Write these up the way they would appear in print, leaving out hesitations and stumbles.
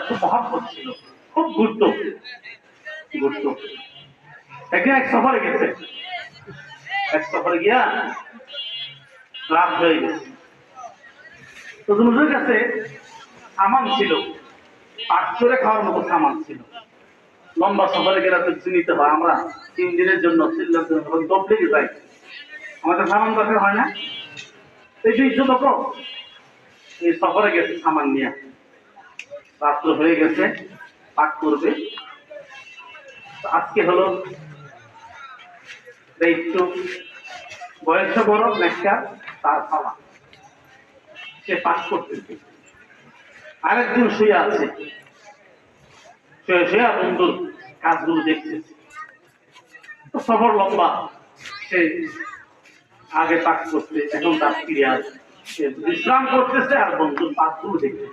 খুব মহব্বত ছিল, খুব ঘুরতো ঘুরতো। একদিন এক সফরে গেছে, এক সফরে গিয়া রাত হয়ে গেছে। তো হুজুরের কাছে সামান ছিল, পাক করে খাওয়ার মতো সামান ছিল। লম্বা সফরে গেলে তো চিনিতে হয়, আমরা 3 দিনের জন্য চিল্লার জন্য দপলেগে যাই, আমাদের সামান দরকার হয় না। এই যে যুবক এই সফরে গেছে সামান নিয়ে, রাত্র হয়ে গেছে, পাক করবে। আজকে হলো একটু বয়স বড় একটা তার খাওয়া, সে পাক করতেছে। আরেকদিন শুয়ে আছে, শুয়ে শুয়ে বন্ধুর কাজগুলো দেখছে। তো সফর লম্বা, সে আগে পাক করতে, এখন তার ফিরে আসে, সে বিশ্রাম করতেছে আর বন্ধুর পাকগুলো দেখছে।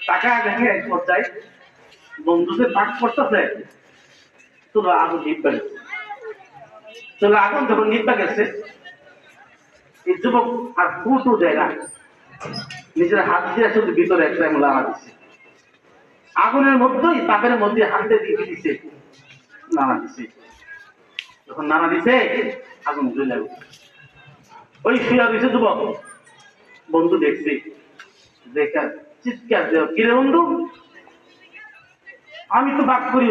টাকা দেখে এক পর্যায়ে বন্ধুদের পাক করতেছে, তোর আগুন নিভা গেছে। চলে আগুন যখন নিভা গেছে, এই যুবক আর ফুটও দেয় না, নিজের হাত দিয়ে শুধু ভিতরে একটা লাড়া দিচ্ছে, আগুনের মধ্যেই তাপের মধ্যে হাতে দিয়ে দিচ্ছে, নাড়া দিচ্ছে। যখন নাড়া দিছে আগুন জ্বলে গেছে। ওই শুয়া দিছে যুবক, বন্ধু দেখছে, দেখা চিৎকার দেওয়া, কিরে বন্ধু, আমি তো বাক করি।